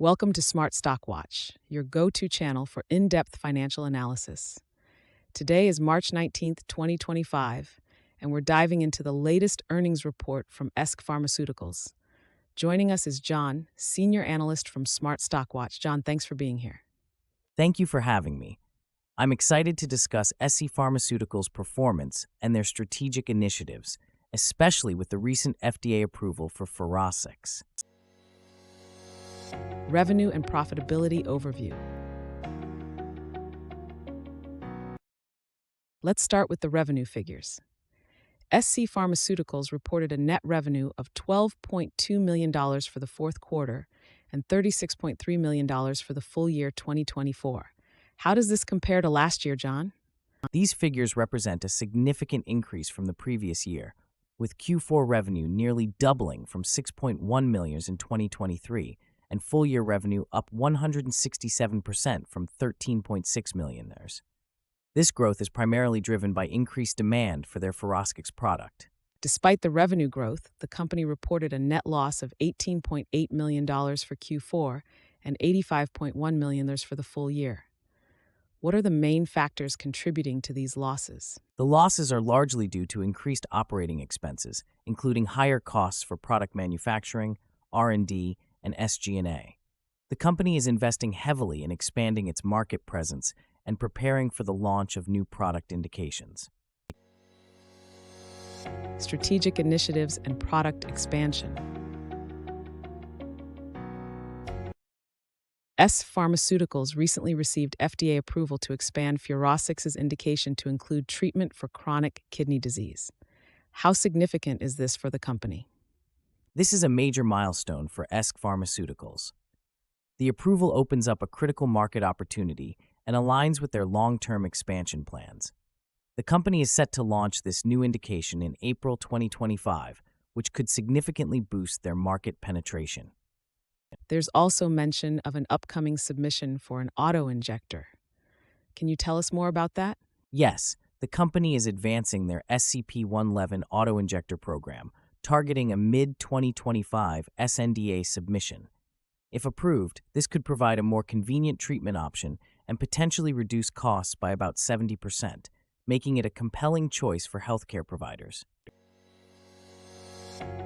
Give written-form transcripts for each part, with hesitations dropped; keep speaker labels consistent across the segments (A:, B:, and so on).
A: Welcome to Smart Stock Watch, your go-to channel for in-depth financial analysis. Today is March 19th, 2025, and we're diving into the latest earnings report from scPharmaceuticals. Joining us is John, senior analyst from Smart Stock Watch. John, thanks for being here.
B: Thank you for having me. I'm excited to discuss scPharmaceuticals' performance and their strategic initiatives, especially with the recent FDA approval for FUROSCIX.
A: Revenue and profitability overview. Let's start with the revenue figures. scPharmaceuticals reported a net revenue of $12.2 million for the fourth quarter and $36.3 million for the full year 2024. How does this compare to last year, John?
B: These figures represent a significant increase from the previous year, with Q4 revenue nearly doubling from $6.1 million in 2023 and full-year revenue up 167% from $13.6 million. This growth is primarily driven by increased demand for their FUROSCIX product.
A: Despite the revenue growth, the company reported a net loss of $18.8 million for Q4 and $85.1 million for the full year. What are the main factors contributing to these losses?
B: The losses are largely due to increased operating expenses, including higher costs for product manufacturing, R&D, and SG&A. The company is investing heavily in expanding its market presence and preparing for the launch of new product indications.
A: Strategic initiatives and product expansion. scPharmaceuticals recently received FDA approval to expand FUROSCIX's indication to include treatment for chronic kidney disease. How significant is this for the company?
B: This is a major milestone for scPharmaceuticals. The approval opens up a critical market opportunity and aligns with their long-term expansion plans. The company is set to launch this new indication in April 2025, which could significantly boost their market penetration.
A: There's also mention of an upcoming submission for an auto-injector. Can you tell us more about that?
B: Yes, the company is advancing their SCP-111 auto-injector program, targeting a mid-2025 sNDA submission. If approved, this could provide a more convenient treatment option and potentially reduce costs by about 70%, making it a compelling choice for healthcare providers.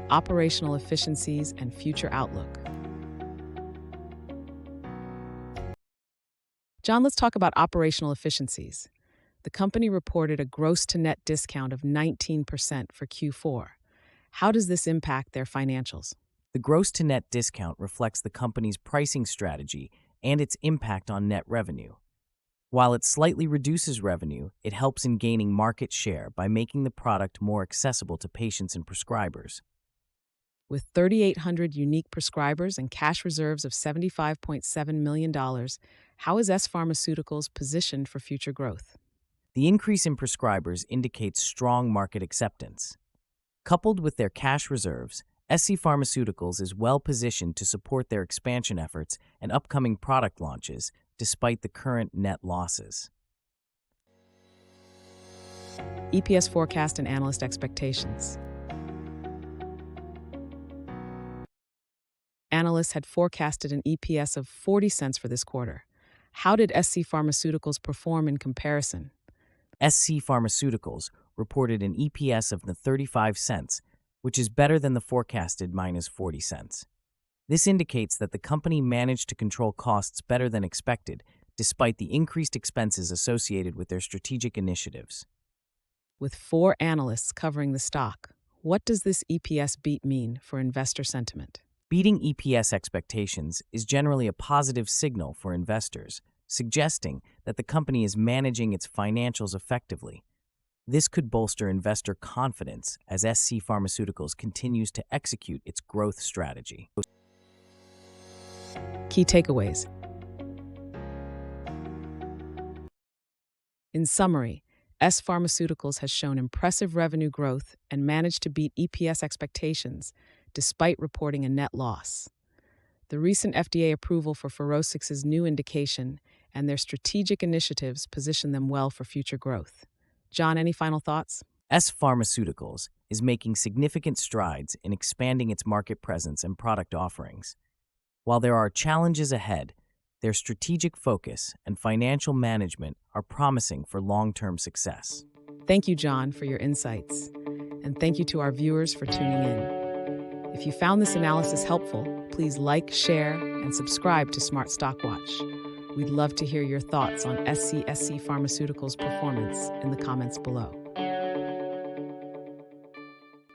A: Operational efficiencies and future outlook. John, let's talk about operational efficiencies. The company reported a gross-to-net discount of 19% for Q4. How does this impact their financials?
B: The gross-to-net discount reflects the company's pricing strategy and its impact on net revenue. While it slightly reduces revenue, it helps in gaining market share by making the product more accessible to patients and prescribers.
A: With 3,800 unique prescribers and cash reserves of $75.7 million, how is scPharmaceuticals positioned for future growth?
B: The increase in prescribers indicates strong market acceptance. Coupled with their cash reserves, scPharmaceuticals is well positioned to support their expansion efforts and upcoming product launches, despite the current net losses.
A: EPS forecast and analyst expectations. Analysts had forecasted an EPS of 40 cents for this quarter. How did scPharmaceuticals perform in comparison?
B: scPharmaceuticals reported an EPS of 35 cents, which is better than the forecasted minus 40 cents. This indicates that the company managed to control costs better than expected, despite the increased expenses associated with their strategic initiatives.
A: With 4 analysts covering the stock, what does this EPS beat mean for investor sentiment?
B: Beating EPS expectations is generally a positive signal for investors, suggesting that the company is managing its financials effectively. This could bolster investor confidence as scPharmaceuticals continues to execute its growth strategy.
A: Key takeaways. In summary, scPharmaceuticals has shown impressive revenue growth and managed to beat EPS expectations despite reporting a net loss. The recent FDA approval for FUROSCIX's new indication and their strategic initiatives position them well for future growth. John, any final thoughts?
B: scPharmaceuticals is making significant strides in expanding its market presence and product offerings. While there are challenges ahead, their strategic focus and financial management are promising for long-term success.
A: Thank you, John, for your insights. And thank you to our viewers for tuning in. If you found this analysis helpful, please like, share, and subscribe to Smart Stock Watch. We'd love to hear your thoughts on SCPharmaceuticals' performance in the comments below.